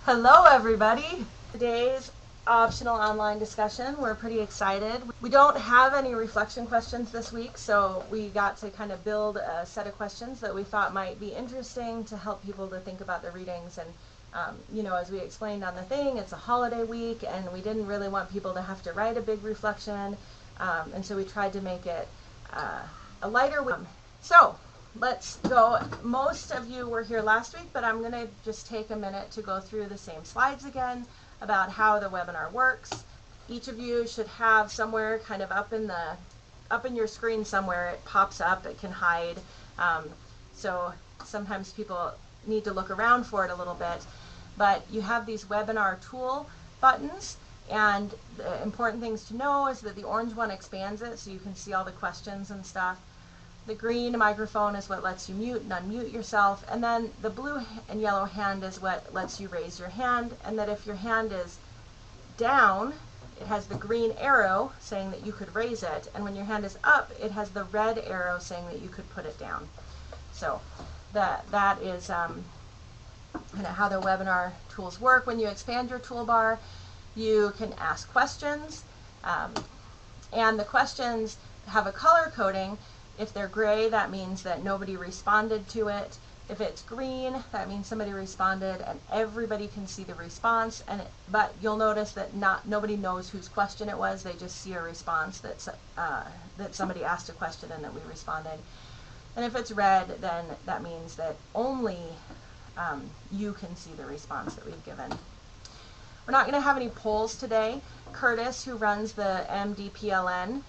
Hello everybody! Today's optional online discussion, we're pretty excited. We don't have any reflection questions this week, so we got to kind of build a set of questions that we thought might be interesting to help people to think about their readings. And as we explained on the thing, it's a holiday week and we didn't really want people to have to write a big reflection, and so we tried to make it a lighter week. So let's go. Most of you were here last week, but I'm going to just take a minute to go through the same slides again about how the webinar works. Each of you should have somewhere kind of up in your screen somewhere, it pops up, it can hide. So sometimes people need to look around for it a little bit, but you have these webinar tool buttons, and the important things to know is that the orange one expands it so you can see all the questions and stuff. The green microphone is what lets you mute and unmute yourself, and then the blue and yellow hand is what lets you raise your hand, and that if your hand is down, it has the green arrow saying that you could raise it, and when your hand is up, it has the red arrow saying that you could put it down. So that is kind of how the webinar tools work. When you expand your toolbar, you can ask questions, and the questions have a color coding. If they're gray, that means that nobody responded to it. If it's green, that means somebody responded and everybody can see the response. But you'll notice that nobody knows whose question it was. They just see a response that somebody asked a question and that we responded. And if it's red, then that means that only you can see the response that we've given. We're not going to have any polls today. Curtis, who runs the MDPLN,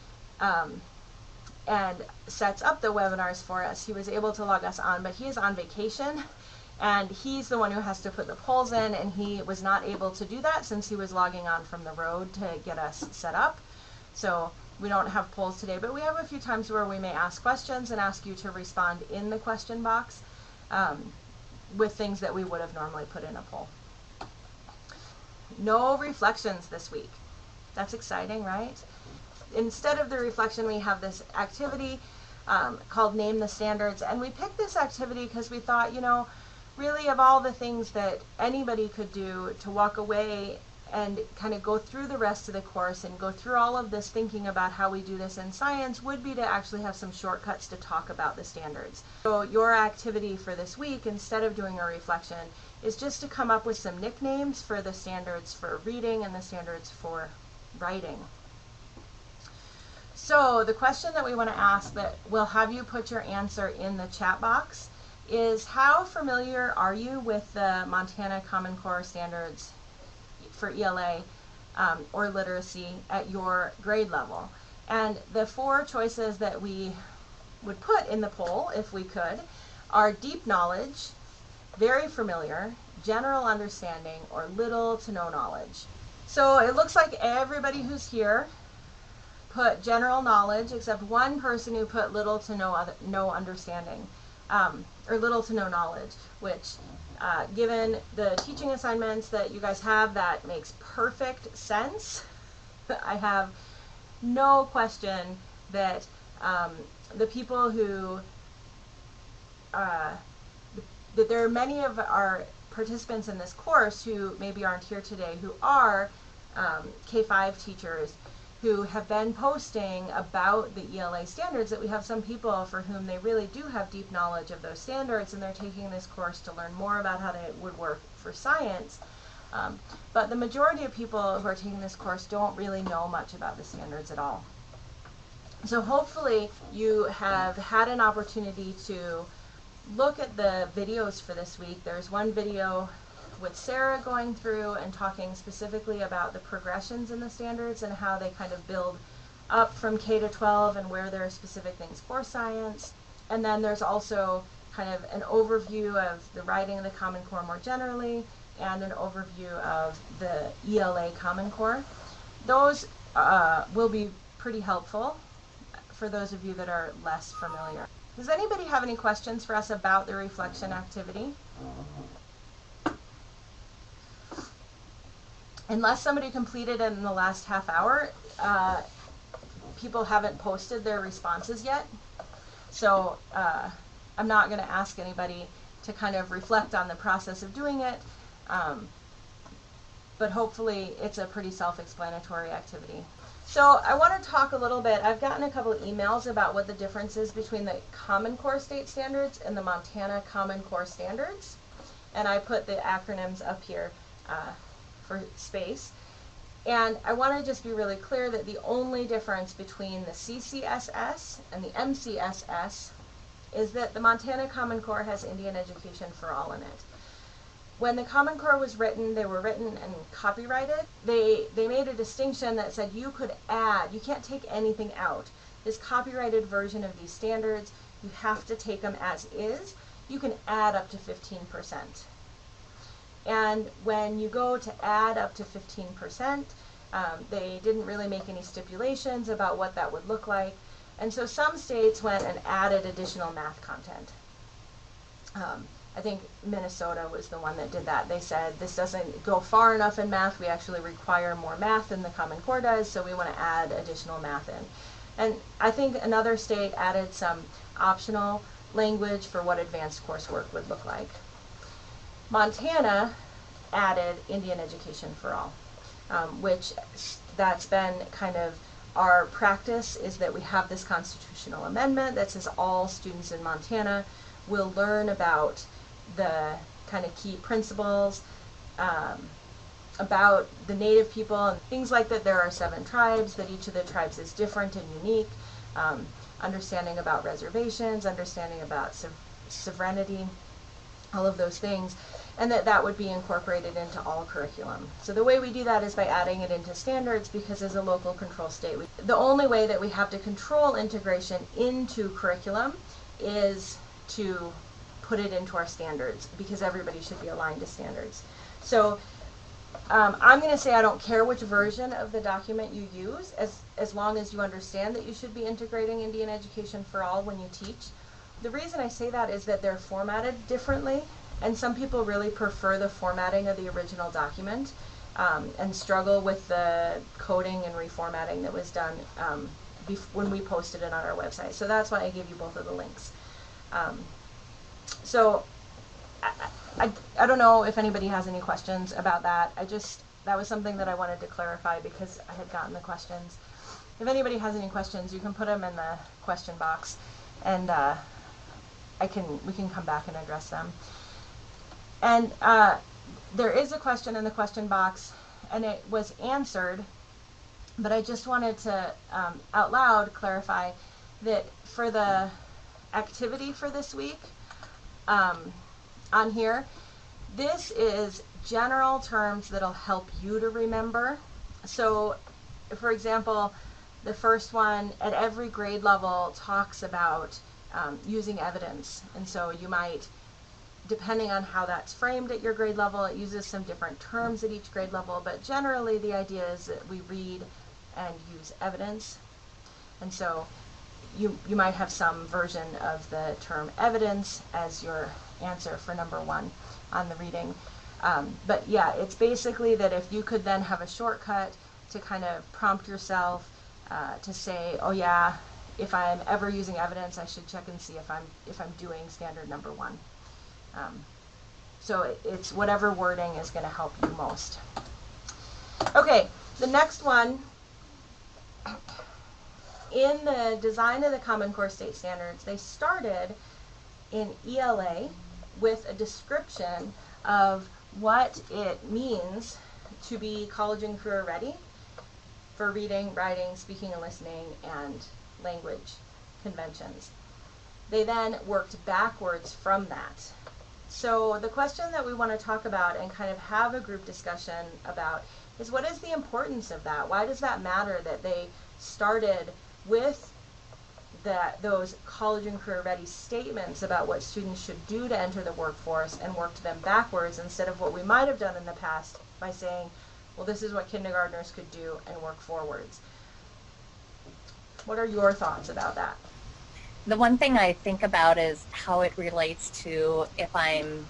and sets up the webinars for us, he was able to log us on, but he is on vacation and he's the one who has to put the polls in, and he was not able to do that since he was logging on from the road to get us set up. So we don't have polls today, but we have a few times where we may ask questions and ask you to respond in the question box with things that we would have normally put in a poll. No reflections this week. That's exciting, right? Instead of the reflection, we have this activity called Name the Standards. And we picked this activity because we thought, really of all the things that anybody could do to walk away and kind of go through the rest of the course and go through all of this thinking about how we do this in science would be to actually have some shortcuts to talk about the standards. So your activity for this week, instead of doing a reflection, is just to come up with some nicknames for the standards for reading and the standards for writing. So the question that we want to ask, that will have you put your answer in the chat box, is how familiar are you with the Montana Common Core standards for ELA or literacy at your grade level? And the four choices that we would put in the poll, if we could, are deep knowledge, very familiar, general understanding, or little to no knowledge. So it looks like everybody who's here put general knowledge, except one person who put little to no understanding, or little to no knowledge, which given the teaching assignments that you guys have, that makes perfect sense. I have no question that the people who, that there are many of our participants in this course who maybe aren't here today, who are K-5 teachers, who have been posting about the ELA standards, that we have some people for whom they really do have deep knowledge of those standards and they're taking this course to learn more about how they would work for science. But the majority of people who are taking this course don't really know much about the standards at all. So hopefully you have had an opportunity to look at the videos for this week. There's one video with Sarah going through and talking specifically about the progressions in the standards and how they kind of build up from K to 12 and where there are specific things for science. And then there's also kind of an overview of the writing of the Common Core more generally and an overview of the ELA Common Core. Those will be pretty helpful for those of you that are less familiar. Does anybody have any questions for us about the reflection activity? Unless somebody completed it in the last half hour, people haven't posted their responses yet. So I'm not going to ask anybody to kind of reflect on the process of doing it. but hopefully it's a pretty self-explanatory activity. So I want to talk a little bit, I've gotten a couple of emails about what the difference is between the Common Core state standards and the Montana Common Core standards. And I put the acronyms up here for space. And I want to just be really clear that the only difference between the CCSS and the MCSS is that the Montana Common Core has Indian Education for All in it. When the Common Core was written, they were written and copyrighted. They made a distinction that said you could add, you can't take anything out. This copyrighted version of these standards, you have to take them as is. You can add up to 15%. And when you go to add up to 15%, they didn't really make any stipulations about what that would look like. And so some states went and added additional math content. I think Minnesota was the one that did that. They said this doesn't go far enough in math. We actually require more math than the Common Core does, so we want to add additional math in. And I think another state added some optional language for what advanced coursework would look like. Montana added Indian Education for All, which that's been kind of our practice, is that we have this constitutional amendment that says all students in Montana will learn about the kind of key principles about the Native people and things like that. There are 7 tribes, that each of the tribes is different and unique, understanding about reservations, understanding about sovereignty, all of those things, and that would be incorporated into all curriculum. So the way we do that is by adding it into standards, because as a local control state, the only way that we have to control integration into curriculum is to put it into our standards, because everybody should be aligned to standards. So I'm going to say I don't care which version of the document you use, as long as you understand that you should be integrating Indian Education for All when you teach. The reason I say that is that they're formatted differently, and some people really prefer the formatting of the original document and struggle with the coding and reformatting that was done when we posted it on our website. So that's why I gave you both of the links. So I don't know if anybody has any questions about that. That was something that I wanted to clarify because I had gotten the questions. If anybody has any questions, you can put them in the question box, and we can come back and address them. And there is a question in the question box, and it was answered, but I just wanted to out loud clarify that for the activity for this week on here, this is general terms that'll help you to remember. So for example, the first one at every grade level talks about using evidence, and so you might, depending on how that's framed at your grade level, it uses some different terms at each grade level, but generally the idea is that we read and use evidence. And so you might have some version of the term evidence as your answer for number 1 on the reading. But yeah, it's basically that if you could then have a shortcut to kind of prompt yourself to say, oh yeah, if I'm ever using evidence, I should check and see if I'm doing standard number 1. So it's whatever wording is going to help you most. Okay, the next one, in the design of the Common Core State Standards, they started in ELA with a description of what it means to be college and career ready for reading, writing, speaking and listening, and language conventions. They then worked backwards from that. So the question that we want to talk about and kind of have a group discussion about is, what is the importance of that? Why does that matter that they started with those college and career ready statements about what students should do to enter the workforce and worked them backwards, instead of what we might have done in the past by saying, well, this is what kindergartners could do, and work forwards? What are your thoughts about that? The one thing I think about is how it relates to if I'm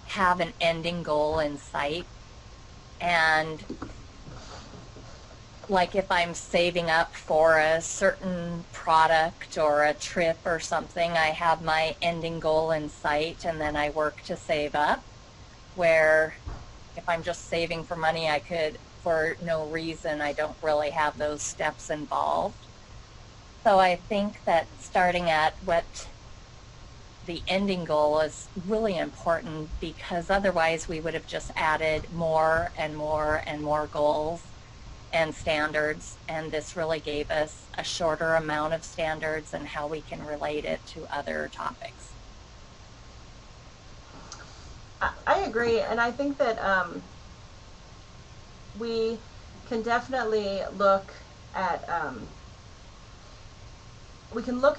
have an ending goal in sight, and like if I'm saving up for a certain product or a trip or something, I have my ending goal in sight and then I work to save up. Where if I'm just saving for money, I could, for no reason, I don't really have those steps involved. So I think that starting at what the ending goal is really important, because otherwise we would have just added more and more and more goals and standards, and this really gave us a shorter amount of standards and how we can relate it to other topics. I agree, and I think that we can definitely look at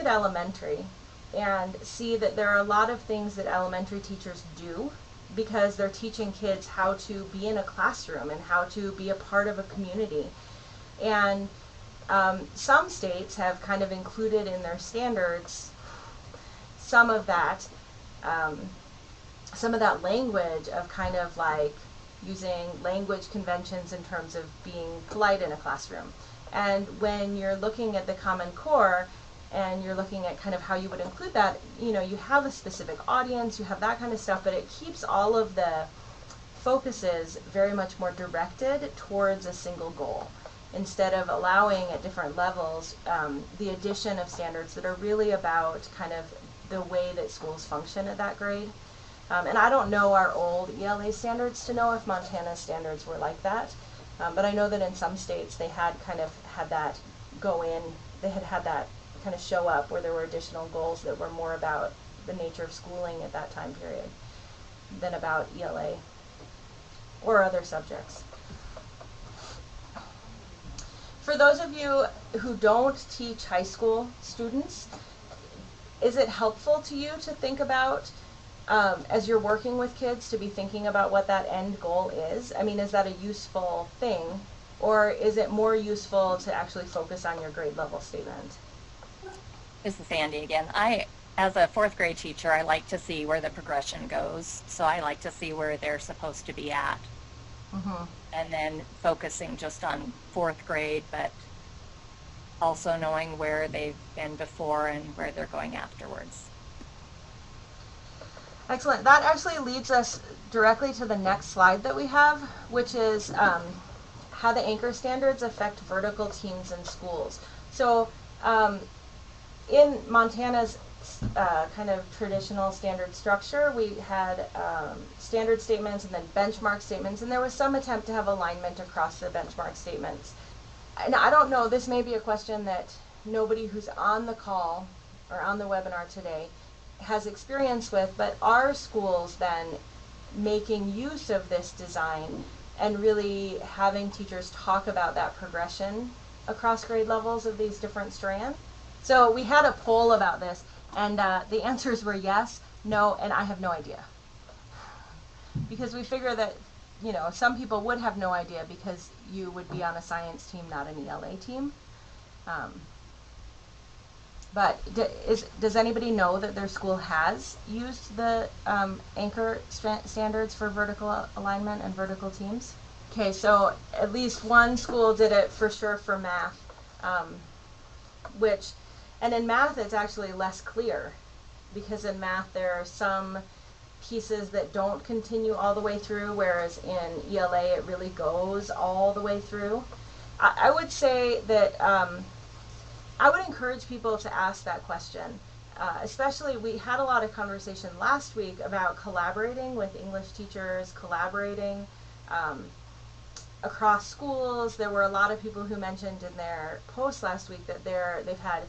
elementary and see that there are a lot of things that elementary teachers do because they're teaching kids how to be in a classroom and how to be a part of a community. And some states have kind of included in their standards some of that language of kind of like using language conventions in terms of being polite in a classroom. And when you're looking at the Common Core and you're looking at kind of how you would include that, you know, you have a specific audience, you have that kind of stuff, but it keeps all of the focuses very much more directed towards a single goal, instead of allowing at different levels the addition of standards that are really about kind of the way that schools function at that grade. And I don't know our old ELA standards to know if Montana's standards were like that, but I know that in some states they had kind of had that go in, they had that kind of show up where there were additional goals that were more about the nature of schooling at that time period than about ELA or other subjects. For those of you who don't teach high school students, is it helpful to you to think about, as you're working with kids, to be thinking about what that end goal is? I mean, is that a useful thing, or is it more useful to actually focus on your grade level statement? This is Sandy again. As a fourth grade teacher, I like to see where the progression goes. So I like to see where they're supposed to be at. Mm-hmm. And then focusing just on fourth grade, but also knowing where they've been before and where they're going afterwards. Excellent. That actually leads us directly to the next slide that we have, which is how the anchor standards affect vertical teams in schools. So in Montana's kind of traditional standard structure, we had standard statements and then benchmark statements, and there was some attempt to have alignment across the benchmark statements. And I don't know, this may be a question that nobody who's on the call or on the webinar today has experience with, but are schools then making use of this design and really having teachers talk about that progression across grade levels of these different strands? So we had a poll about this, and the answers were yes, no, and I have no idea. Because we figure that, you know, some people would have no idea because you would be on a science team, not an ELA team. But does anybody know that their school has used the anchor standards for vertical alignment and vertical teams? Okay, so at least one school did it for sure for math, and in math it's actually less clear, because in math there are some pieces that don't continue all the way through, whereas in ELA it really goes all the way through. I would say that I would encourage people to ask that question. Especially, we had a lot of conversation last week about collaborating with English teachers, collaborating across schools. There were a lot of people who mentioned in their post last week that they've had,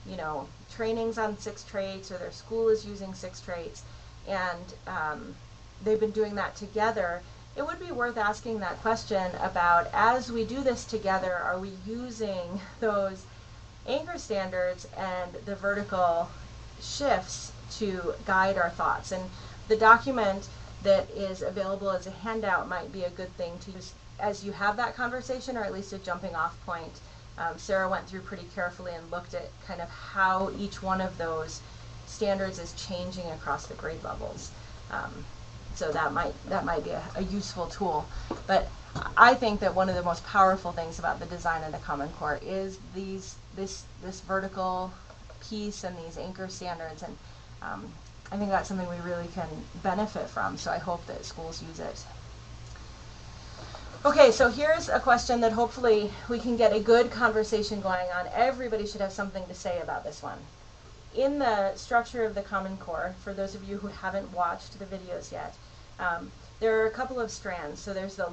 you know, trainings on 6 traits, or their school is using 6 traits, and they've been doing that together. It would be worth asking that question about, as we do this together, are we using those anchor standards and the vertical shifts to guide our thoughts? And the document that is available as a handout might be a good thing to use as you have that conversation, or at least a jumping off point. Sarah went through pretty carefully and looked at kind of how each one of those standards is changing across the grade levels. So that might be a useful tool. But I think that one of the most powerful things about the design of the Common Core is this vertical piece and these anchor standards, and I think that's something we really can benefit from. So I hope that schools use it. Okay, so here's a question that hopefully we can get a good conversation going on. Everybody should have something to say about this one. In the structure of the Common Core, for those of you who haven't watched the videos yet, there are a couple of strands. So there's the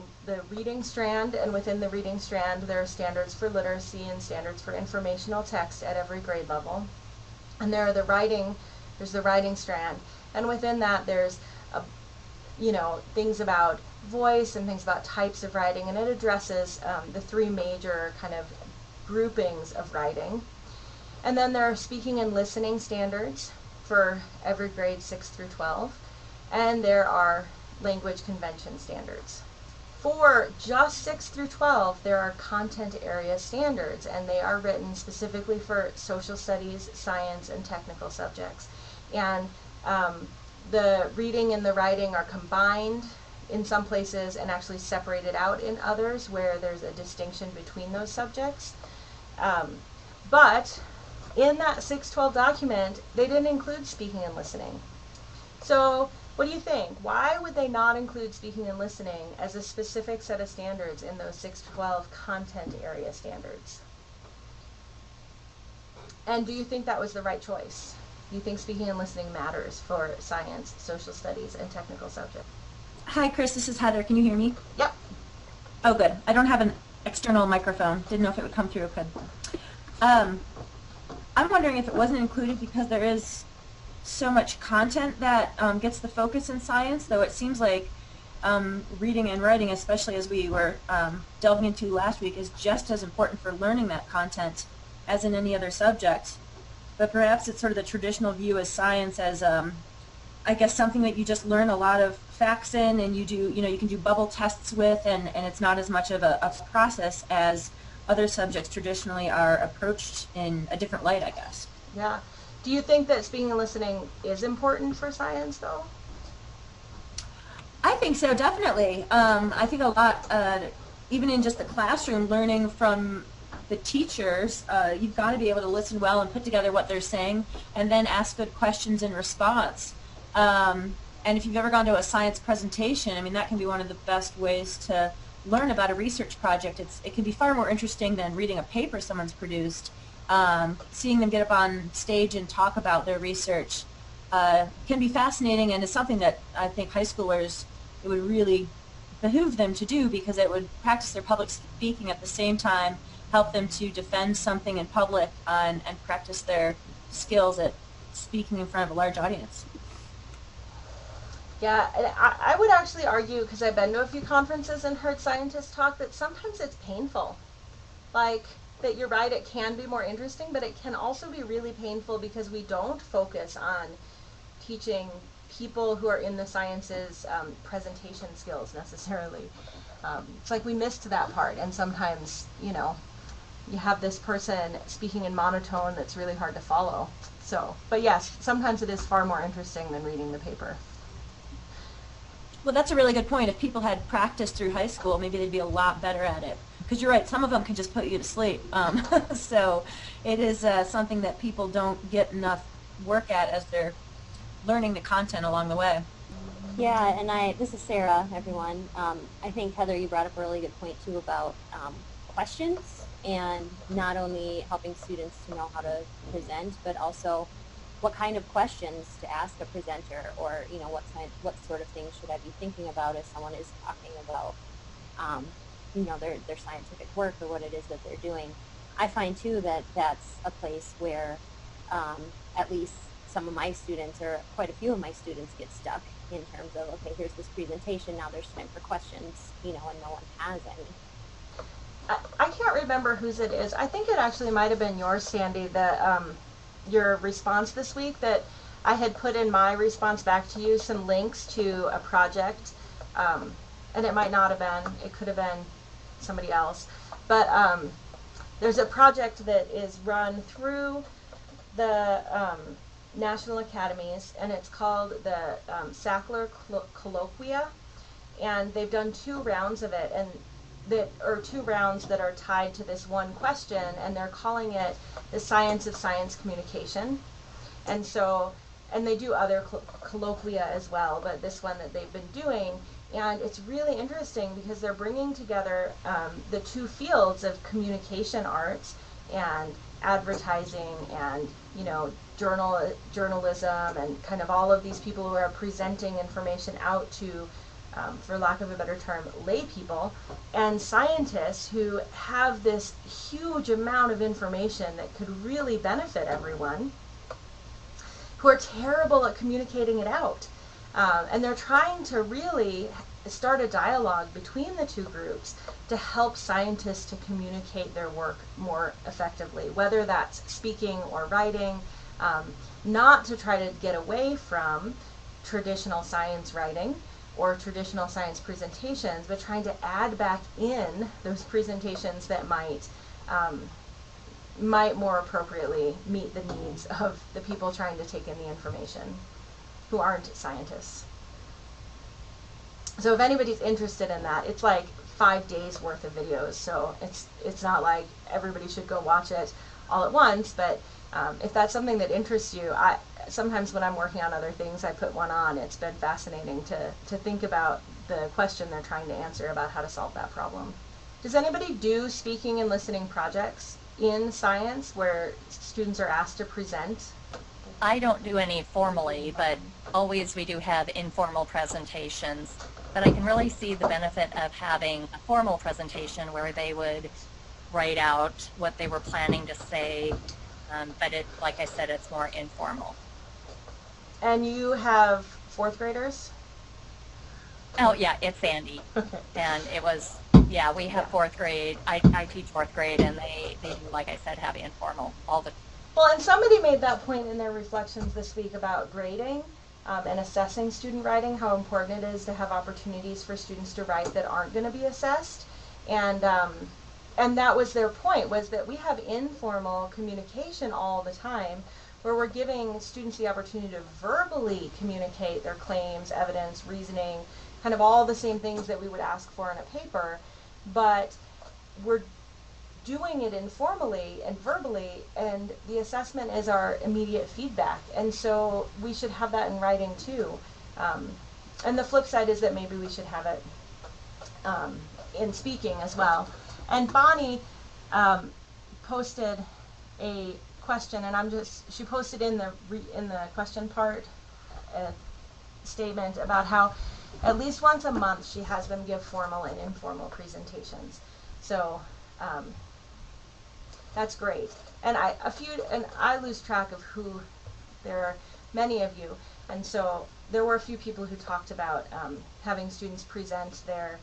reading strand, and within the reading strand there are standards for literacy and standards for informational text at every grade level. And there's the writing strand, and within that there's things about voice and things about types of writing, and it addresses the three major kind of groupings of writing. And then there are speaking and listening standards for every grade 6 through 12, and there are language convention standards. For just 6 through 12, there are content area standards, and they are written specifically for social studies, science, and technical subjects. And the reading and the writing are combined in some places and actually separated out in others where there's a distinction between those subjects. But in that 612 document, they didn't include speaking and listening. So what do you think? Why would they not include speaking and listening as a specific set of standards in those 612 content area standards? And do you think that was the right choice? Do you think speaking and listening matters for science, social studies, and technical subjects? Hi, Chris. This is Heather. Can you hear me? Yep. Oh, good. I don't have an external microphone. Didn't know if it would come through. Good. I'm wondering if it wasn't included because there is so much content that gets the focus in science, though it seems like reading and writing, especially as we were delving into last week, is just as important for learning that content as in any other subject. But perhaps it's sort of the traditional view as science as, I guess, something that you just learn a lot of facts in, and you can do bubble tests with, and it's not as much of a process as other subjects traditionally are approached in a different light, I guess. Yeah. Do you think that speaking and listening is important for science, though? I think so, definitely. I think a lot, even in just the classroom, learning from the teachers, you've got to be able to listen well and put together what they're saying and then ask good questions in response. And if you've ever gone to a science presentation, I mean, that can be one of the best ways to learn about a research project. It can be far more interesting than reading a paper someone's produced. Seeing them get up on stage and talk about their research can be fascinating, and is something that I think high schoolers, it would really behoove them to do, because it would practice their public speaking at the same time, help them to defend something in public, and practice their skills at speaking in front of a large audience. Yeah, and I would actually argue, because I've been to a few conferences and heard scientists talk, that sometimes it's painful. Like, that you're right, it can be more interesting, but it can also be really painful because we don't focus on teaching people who are in the sciences presentation skills necessarily. It's like we missed that part, and sometimes, you have this person speaking in monotone that's really hard to follow. So, but yes, sometimes it is far more interesting than reading the paper. Well, that's a really good point. If people had practiced through high school, maybe they'd be a lot better at it. Because you're right, some of them can just put you to sleep. So it is something that people don't get enough work at as they're learning the content along the way. Yeah, and this is Sarah, everyone. I think, Heather, you brought up a really good point, too, about questions, and not only helping students to know how to present, but also what kind of questions to ask a presenter, or what sort of things should I be thinking about if someone is talking about their scientific work or what it is that they're doing. I find too that that's a place where at least some of my students, or quite a few of my students, get stuck in terms of, okay, here's this presentation, now there's time for questions, and no one has any. I can't remember whose it is. I think it actually might have been yours, Sandy, that your response this week, that I had put in my response back to you some links to a project, and it might not have been, it could have been somebody else, but there's a project that is run through the National Academies, and it's called the Sackler Colloquia, and they've done 2 rounds of it, and two rounds that are tied to this one question, and they're calling it the Science of Science Communication. And they do other colloquia as well, but this one that they've been doing And it's really interesting because they're bringing together the two fields of communication arts and advertising and, you know, journalism and kind of all of these people who are presenting information out to, for lack of a better term, lay people, and scientists who have this huge amount of information that could really benefit everyone, who are terrible at communicating it out. And they're trying to really start a dialogue between the two groups to help scientists to communicate their work more effectively, whether that's speaking or writing, not to try to get away from traditional science writing or traditional science presentations, but trying to add back in those presentations that might more appropriately meet the needs of the people trying to take in the information who aren't scientists. So if anybody's interested in that, it's like 5 days worth of videos, so it's not like everybody should go watch it all at once, but if that's something that interests you, sometimes when I'm working on other things, I put one on. It's been fascinating to think about the question they're trying to answer about how to solve that problem. Does anybody do speaking and listening projects in science where students are asked to present? I don't do any formally, but always we do have informal presentations. But I can really see the benefit of having a formal presentation where they would write out what they were planning to say, but like I said, it's more informal. And you have fourth graders? Oh yeah, it's Sandy. Okay. And it was, yeah, we have fourth grade. I teach fourth grade, and they do, like I said, have informal all the. Well, and somebody made that point in their reflections this week about grading and assessing student writing, how important it is to have opportunities for students to write that aren't going to be assessed. And that was their point, was that we have informal communication all the time where we're giving students the opportunity to verbally communicate their claims, evidence, reasoning, kind of all the same things that we would ask for in a paper, but we're doing it informally and verbally, and the assessment is our immediate feedback, and so we should have that in writing too. And the flip side is that maybe we should have it in speaking as well. And Bonnie posted a question, and she posted in the question part a statement about how at least once a month she has them give formal and informal presentations. So that's great. And I lose track of who. There are many of you, and so there were a few people who talked about having students present their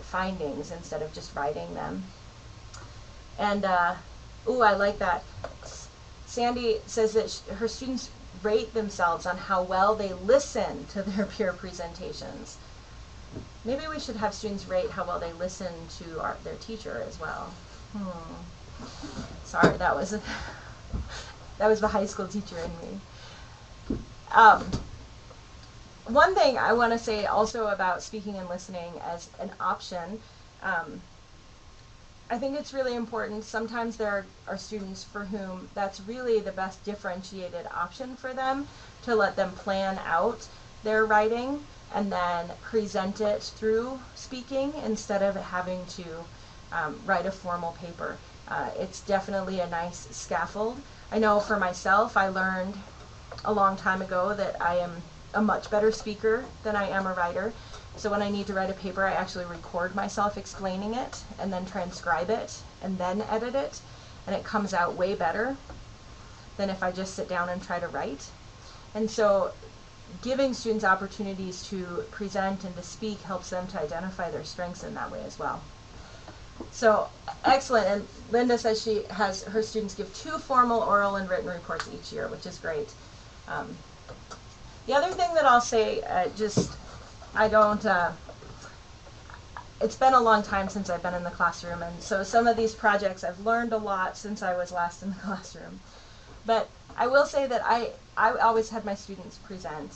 findings instead of just writing them. And ooh, I like that. Sandy says that her students rate themselves on how well they listen to their peer presentations. Maybe we should have students rate how well they listen to their teacher as well. Sorry, that was the high school teacher in me. One thing I want to say also about speaking and listening as an option, I think it's really important. Sometimes there are students for whom that's really the best differentiated option for them, to let them plan out their writing and then present it through speaking instead of having to write a formal paper. It's definitely a nice scaffold. I know for myself, I learned a long time ago that I am a much better speaker than I am a writer. So when I need to write a paper, I actually record myself explaining it and then transcribe it and then edit it, and it comes out way better than if I just sit down and try to write. And so giving students opportunities to present and to speak helps them to identify their strengths in that way as well. So excellent. And Linda says she has her students give 2 formal, oral, and written reports each year, which is great. The other thing that I'll say, it's been a long time since I've been in the classroom, and so some of these projects I've learned a lot since I was last in the classroom. But I will say that I always had my students present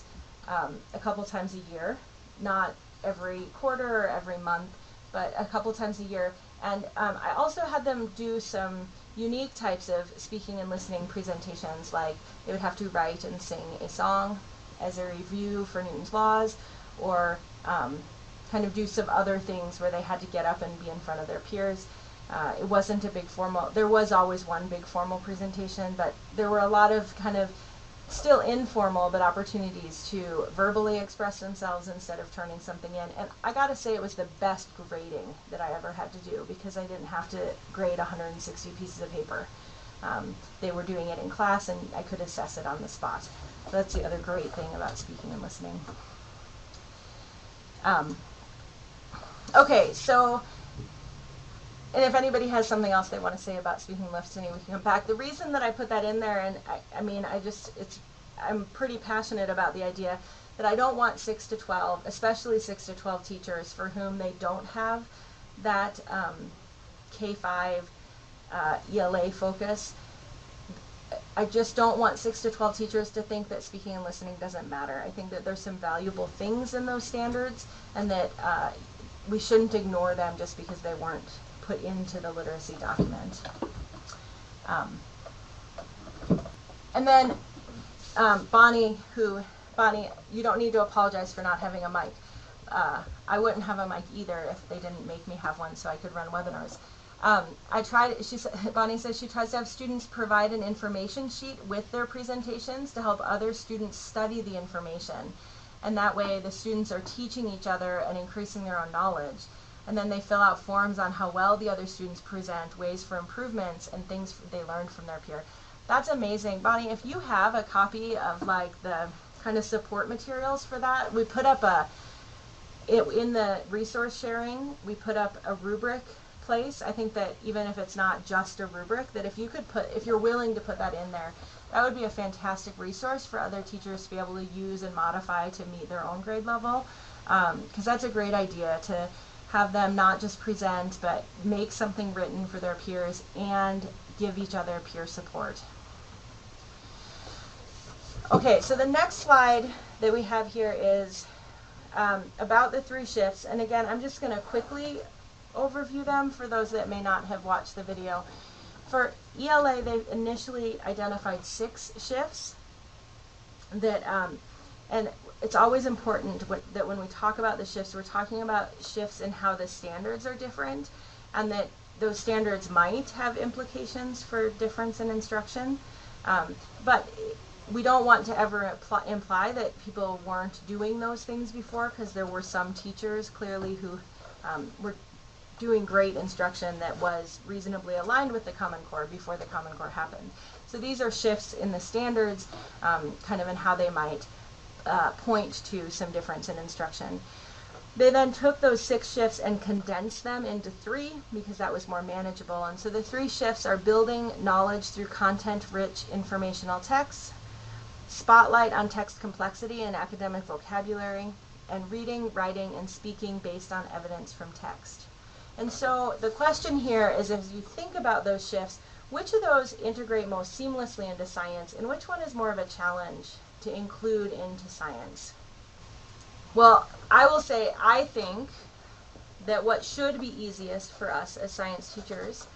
a couple times a year, not every quarter or every month, but a couple times a year. And I also had them do some unique types of speaking and listening presentations, like they would have to write and sing a song as a review for Newton's laws, or kind of do some other things where they had to get up and be in front of their peers. It wasn't a big formal, there was always one big formal presentation, but there were a lot of kind of still informal, but opportunities to verbally express themselves instead of turning something in. And I gotta say, it was the best grading that I ever had to do, because I didn't have to grade 160 pieces of paper. They were doing it in class, and I could assess it on the spot. So that's the other great thing about speaking and listening. Okay, so, and if anybody has something else they want to say about speaking and listening, we can come back. The reason that I put that in there, and I'm pretty passionate about the idea that I don't want 6 to 12, especially 6 to 12 teachers for whom they don't have that K-5 ELA focus. I just don't want 6 to 12 teachers to think that speaking and listening doesn't matter. I think that there's some valuable things in those standards, and that we shouldn't ignore them just because they weren't put into the literacy document. And then Bonnie, you don't need to apologize for not having a mic. I wouldn't have a mic either if they didn't make me have one so I could run webinars. Bonnie says she tries to have students provide an information sheet with their presentations to help other students study the information. And that way the students are teaching each other and increasing their own knowledge. And then they fill out forms on how well the other students present, ways for improvements, and things they learned from their peer. That's amazing. Bonnie, if you have a copy of like the kind of support materials for that, we put up in the resource sharing, we put up a rubric place. I think that even if it's not just a rubric, that if you're willing to put that in there, that would be a fantastic resource for other teachers to be able to use and modify to meet their own grade level. Because that's a great idea, to have them not just present, but make something written for their peers and give each other peer support. Okay, so the next slide that we have here is about the 3 shifts. And again, I'm just going to quickly overview them for those that may not have watched the video. For ELA, they initially identified 6 shifts that, and it's always important that when we talk about the shifts, we're talking about shifts in how the standards are different, and that those standards might have implications for difference in instruction. But we don't want to ever imply that people weren't doing those things before, because there were some teachers clearly who were doing great instruction that was reasonably aligned with the Common Core before the Common Core happened. So these are shifts in the standards, kind of in how they might point to some difference in instruction. They then took those 6 shifts and condensed them into 3 because that was more manageable. And so the 3 shifts are building knowledge through content-rich informational texts, spotlight on text complexity and academic vocabulary, and reading, writing, and speaking based on evidence from text. And so the question here is, as you think about those shifts, which of those integrate most seamlessly into science, and which one is more of a challenge to include into science? Well, I will say I think that what should be easiest for us as science teachers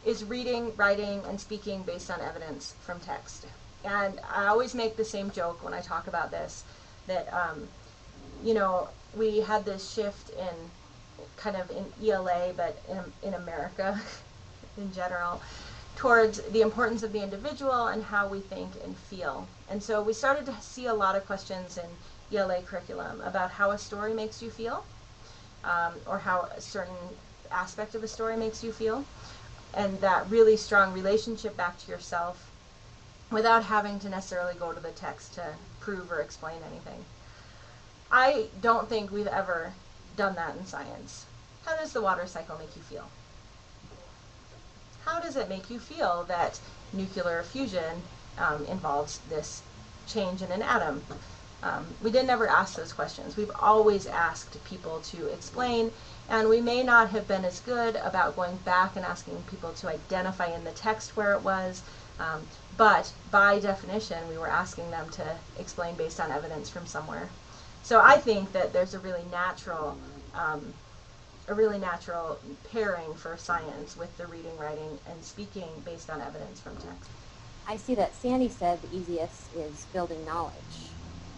is reading, writing, and speaking based on evidence from text. And I always make the same joke when I talk about this, that, we had this shift in kind of in ELA, but in America in general, towards the importance of the individual and how we think and feel. And so we started to see a lot of questions in ELA curriculum about how a story makes you feel, or how a certain aspect of a story makes you feel, and that really strong relationship back to yourself without having to necessarily go to the text to prove or explain anything. I don't think we've ever done that in science. How does the water cycle make you feel? How does it make you feel that nuclear fusion involves this change in an atom? We didn't ever ask those questions. We've always asked people to explain, and we may not have been as good about going back and asking people to identify in the text where it was, but by definition we were asking them to explain based on evidence from somewhere. So I think that there's a really natural pairing for science with the reading, writing, and speaking based on evidence from text. I see that Sandy said the easiest is building knowledge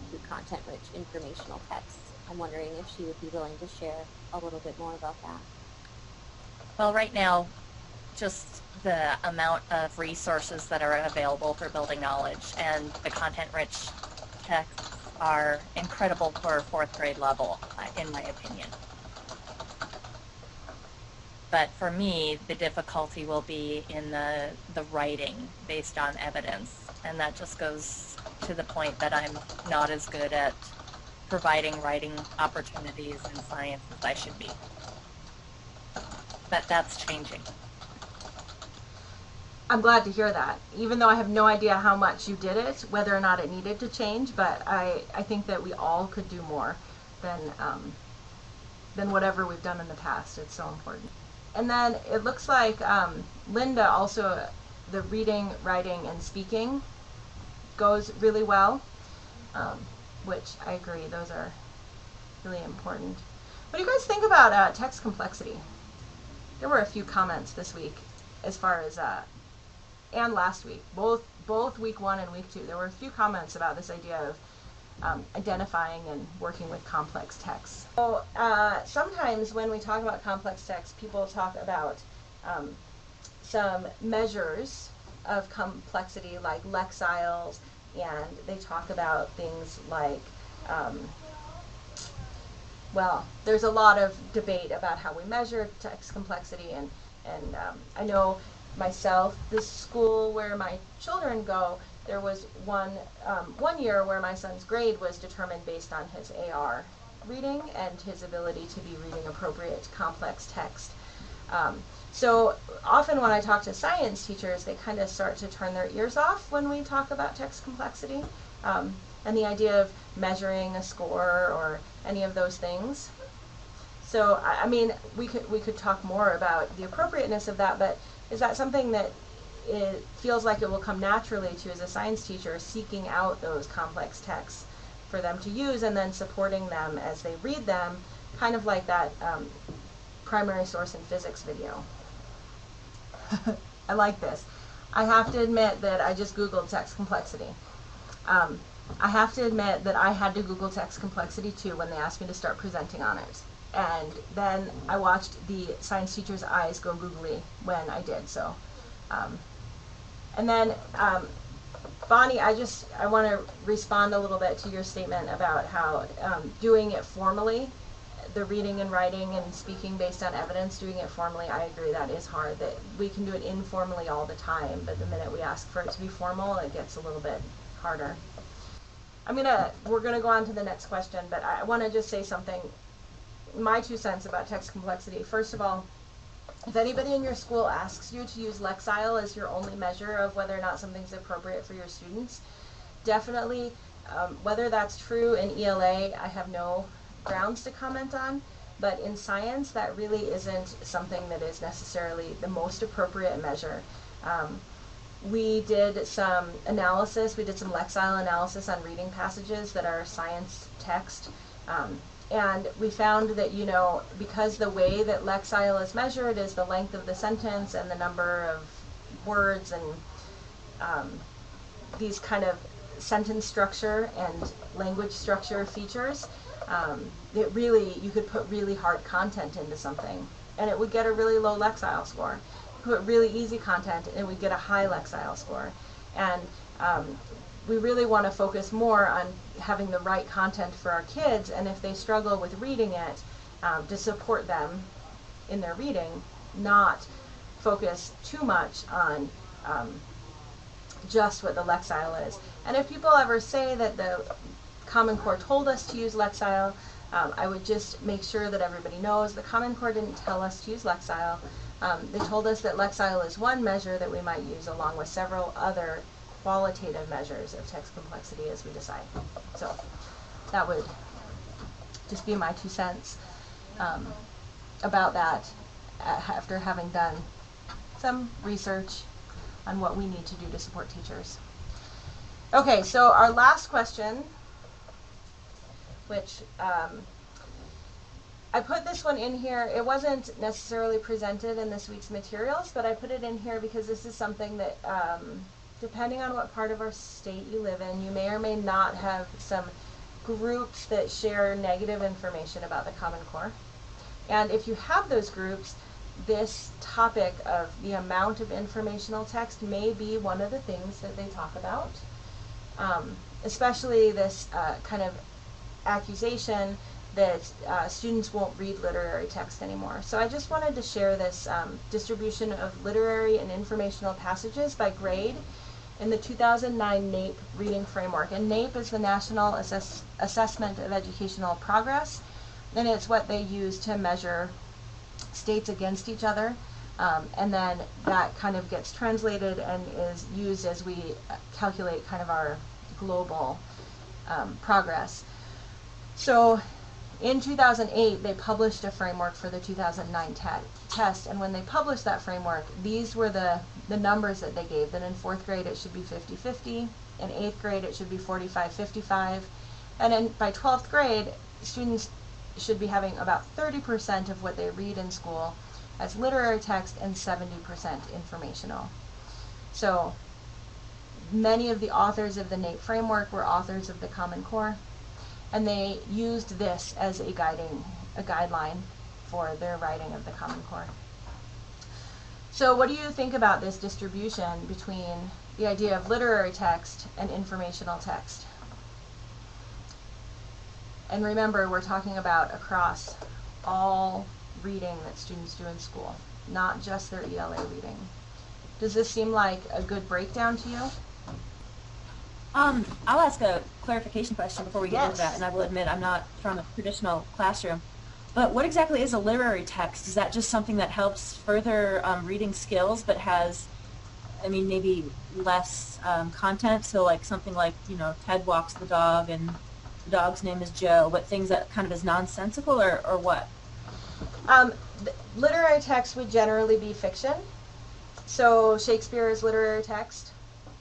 through content-rich informational texts. I'm wondering if she would be willing to share a little bit more about that. Well, right now, just the amount of resources that are available for building knowledge and the content-rich texts are incredible for fourth grade level, in my opinion. But for me, the difficulty will be in the writing based on evidence. And that just goes to the point that I'm not as good at providing writing opportunities in science as I should be. But that's changing. I'm glad to hear that, even though I have no idea how much you did it, whether or not it needed to change, but I think that we all could do more than whatever we've done in the past. It's so important. And then it looks like Linda also, the reading, writing, and speaking goes really well, which I agree, those are really important. What do you guys think about text complexity? There were a few comments this week as far as, and last week, both week 1 and week 2, there were a few comments about this idea of identifying and working with complex texts. So sometimes when we talk about complex text, people talk about some measures of complexity like lexiles, and they talk about things like, well, there's a lot of debate about how we measure text complexity, and I know myself, this school where my children go, there was one year where my son's grade was determined based on his AR reading and his ability to be reading appropriate complex text. So often when I talk to science teachers, they kind of start to turn their ears off when we talk about text complexity and the idea of measuring a score or any of those things. So I mean, we could talk more about the appropriateness of that, but is that something that it feels like it will come naturally to as a science teacher, seeking out those complex texts for them to use and then supporting them as they read them, kind of like that primary source in physics video. I like this. I have to admit that I just Googled text complexity. I have to admit that I had to Google text complexity too when they asked me to start presenting on it. And then I watched the science teacher's eyes go googly when I did so. And then, Bonnie, I want to respond a little bit to your statement about how doing it formally, the reading and writing and speaking based on evidence, doing it formally, I agree that is hard. That we can do it informally all the time, but the minute we ask for it to be formal, it gets a little bit harder. We're gonna go on to the next question, but I want to just say something, my 2 cents about text complexity. First of all, if anybody in your school asks you to use Lexile as your only measure of whether or not something's appropriate for your students, definitely, whether that's true in ELA, I have no grounds to comment on, but in science, that really isn't something that is necessarily the most appropriate measure. We did some analysis, we did some Lexile analysis on reading passages that are science text, and we found that, because the way that Lexile is measured is the length of the sentence and the number of words and these kind of sentence structure and language structure features, you could put really hard content into something and it would get a really low Lexile score. Put really easy content and we'd get a high Lexile score. And we really want to focus more on having the right content for our kids, and if they struggle with reading it, to support them in their reading, not focus too much on just what the Lexile is. And if people ever say that the Common Core told us to use Lexile, I would just make sure that everybody knows the Common Core didn't tell us to use Lexile. They told us that Lexile is one measure that we might use along with several other qualitative measures of text complexity as we decide. So that would just be my 2 cents about that after having done some research on what we need to do to support teachers. Okay, so our last question, which I put this one in here. It wasn't necessarily presented in this week's materials, but I put it in here because this is something that, depending on what part of our state you live in, you may or may not have some groups that share negative information about the Common Core. And if you have those groups, this topic of the amount of informational text may be one of the things that they talk about. Especially this kind of accusation that students won't read literary text anymore. So I just wanted to share this distribution of literary and informational passages by grade in the 2009 NAEP reading framework. And NAEP is the National Assessment of Educational Progress, and it's what they use to measure states against each other. And then that kind of gets translated and is used as we calculate kind of our global progress. So in 2008, they published a framework for the 2009 test, and when they published that framework, these were the numbers that they gave, that in 4th grade it should be 50-50, in 8th grade it should be 45-55, and by 12th grade, students should be having about 30% of what they read in school as literary text and 70% informational. So many of the authors of the NAEP framework were authors of the Common Core, and they used this as a guideline for their writing of the Common Core. So what do you think about this distribution between the idea of literary text and informational text? And remember, we're talking about across all reading that students do in school, not just their ELA reading. Does this seem like a good breakdown to you? I'll ask a clarification question before we get into Yes. that, and I will admit I'm not from a traditional classroom. But what exactly is a literary text? Is that just something that helps further reading skills, but has, I mean, maybe less content? So like something like, you know, Ted walks the dog and the dog's name is Joe, but things that kind of is nonsensical, or what? Literary text would generally be fiction. So Shakespeare is literary text.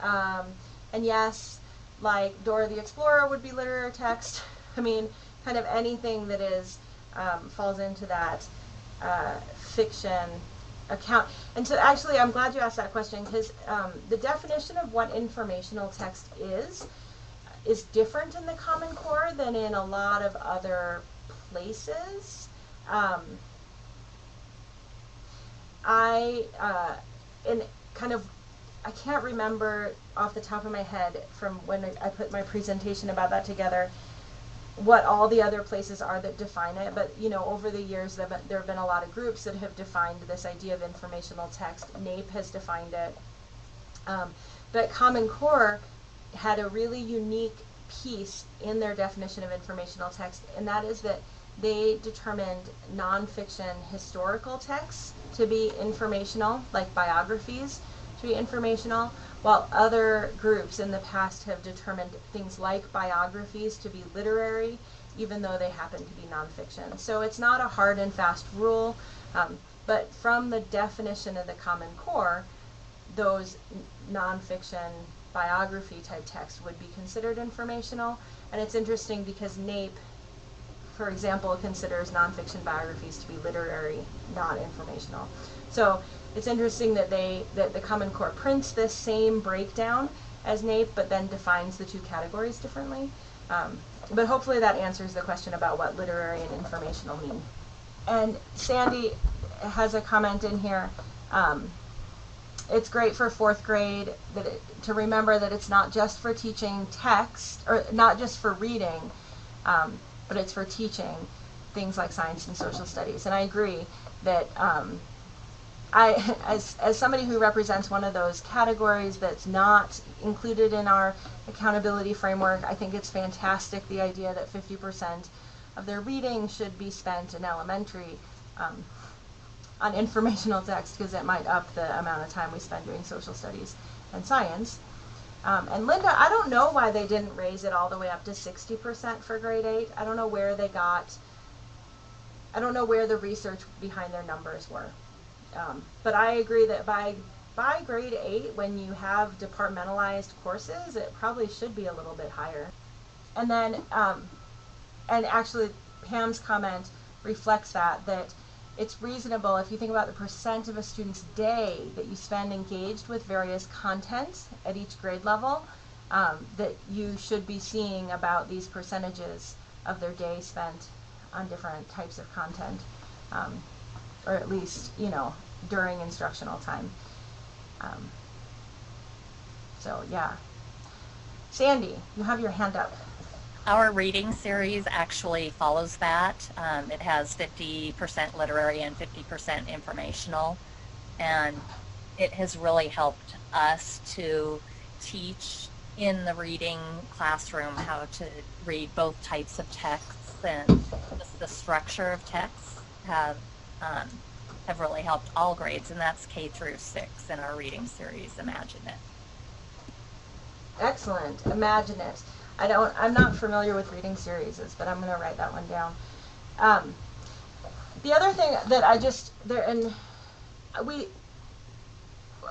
And yes, like Dora the Explorer would be literary text. I mean, kind of anything that is falls into that fiction account. And so actually, I'm glad you asked that question, because the definition of what informational text is different in the Common Core than in a lot of other places. I can't remember off the top of my head from when I put my presentation about that together what all the other places are that define it, but you know, over the years there have been a lot of groups that have defined this idea of informational text. NAEP has defined it, but Common Core had a really unique piece in their definition of informational text, and that is that they determined nonfiction historical texts to be informational, like biographies, to be informational, while other groups in the past have determined things like biographies to be literary, even though they happen to be nonfiction. So it's not a hard and fast rule, but from the definition of the Common Core, those nonfiction biography type texts would be considered informational. And it's interesting because NAEP, for example, considers nonfiction biographies to be literary, not informational. So it's interesting that the Common Core prints this same breakdown as NAEP, but then defines the two categories differently. But hopefully that answers the question about what literary and informational mean. And Sandy has a comment in here. It's great for 4th grade to remember that it's not just for teaching text, or not just for reading, but it's for teaching things like science and social studies. And I agree that as somebody who represents one of those categories that's not included in our accountability framework, I think it's fantastic, the idea that 50% of their reading should be spent in elementary on informational text, because it might up the amount of time we spend doing social studies and science. And Linda, I don't know why they didn't raise it all the way up to 60% for grade 8. I don't know where they got, I don't know where the research behind their numbers were. But I agree that by grade 8, when you have departmentalized courses, it probably should be a little bit higher. And then, and actually Pam's comment reflects that it's reasonable, if you think about the percent of a student's day that you spend engaged with various content at each grade level, that you should be seeing about these percentages of their day spent on different types of content, or at least, you know, during instructional time. So yeah. Sandy, you have your hand up. Our reading series actually follows that. It has 50% literary and 50% informational, and it has really helped us to teach in the reading classroom how to read both types of texts, and the structure of texts have really helped all grades, and that's K through 6 in our reading series, Imagine It. Excellent. Imagine It. I'm not familiar with reading series, but I'm going to write that one down. The other thing that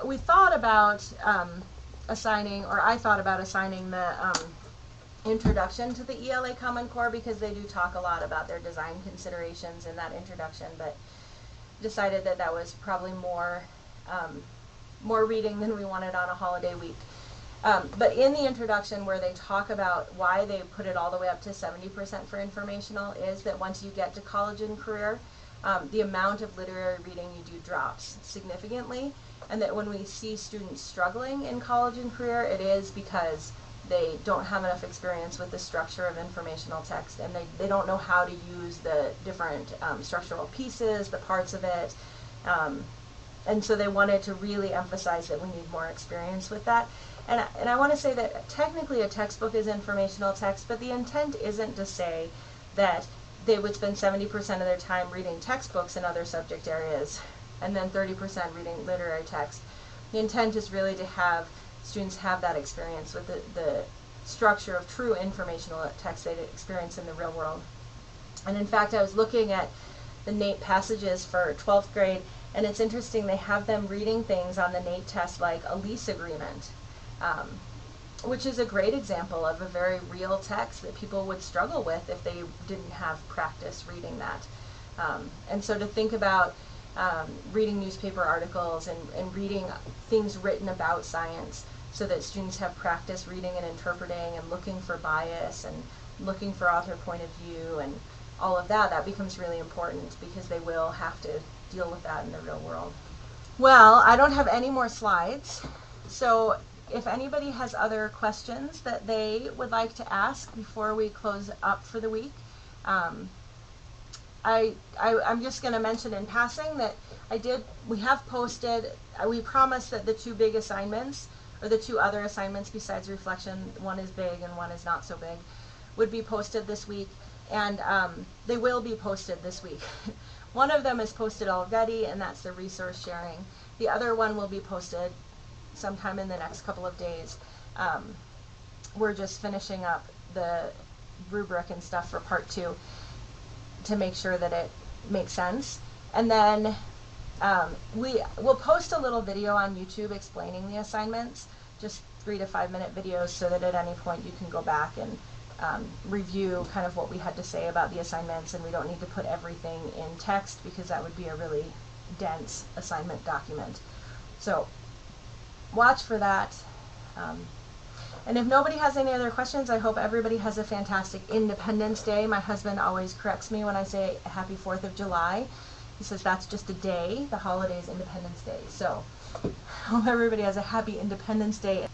we thought about assigning, or I thought about assigning the introduction to the ELA Common Core, because they do talk a lot about their design considerations in that introduction, but decided that that was probably more reading than we wanted on a holiday week. But in the introduction, where they talk about why they put it all the way up to 70% for informational, is that once you get to college and career, the amount of literary reading you do drops significantly, and that when we see students struggling in college and career, it is because they don't have enough experience with the structure of informational text, and they don't know how to use the different structural pieces, the parts of it, and so they wanted to really emphasize that we need more experience with that. And I want to say that technically a textbook is informational text, but the intent isn't to say that they would spend 70% of their time reading textbooks in other subject areas and then 30% reading literary text. The intent is really to have students have that experience with the structure of true informational text they experience in the real world. And in fact, I was looking at the NAEP passages for 12th grade, and it's interesting, they have them reading things on the NAEP test like a lease agreement, which is a great example of a very real text that people would struggle with if they didn't have practice reading that. And so to think about reading newspaper articles and reading things written about science so that students have practice reading and interpreting and looking for bias and looking for author point of view and all of that, that becomes really important because they will have to deal with that in the real world. Well, I don't have any more slides, so if anybody has other questions that they would like to ask before we close up for the week, I'm just going to mention in passing that we have posted, we promised that the two big assignments, or the two other assignments besides reflection, one is big and one is not so big, would be posted this week, and they will be posted this week. One of them is posted already, and that's the resource sharing. The other one will be posted sometime in the next couple of days. We're just finishing up the rubric and stuff for part 2 to make sure that it makes sense. And then we'll post a little video on YouTube explaining the assignments, just 3 to 5 minute videos, so that at any point you can go back and review kind of what we had to say about the assignments, and we don't need to put everything in text because that would be a really dense assignment document. So watch for that. And if nobody has any other questions, I hope everybody has a fantastic Independence Day. My husband always corrects me when I say Happy 4th of July. He says that's just a day. The holiday is Independence Day. So I hope everybody has a happy Independence Day.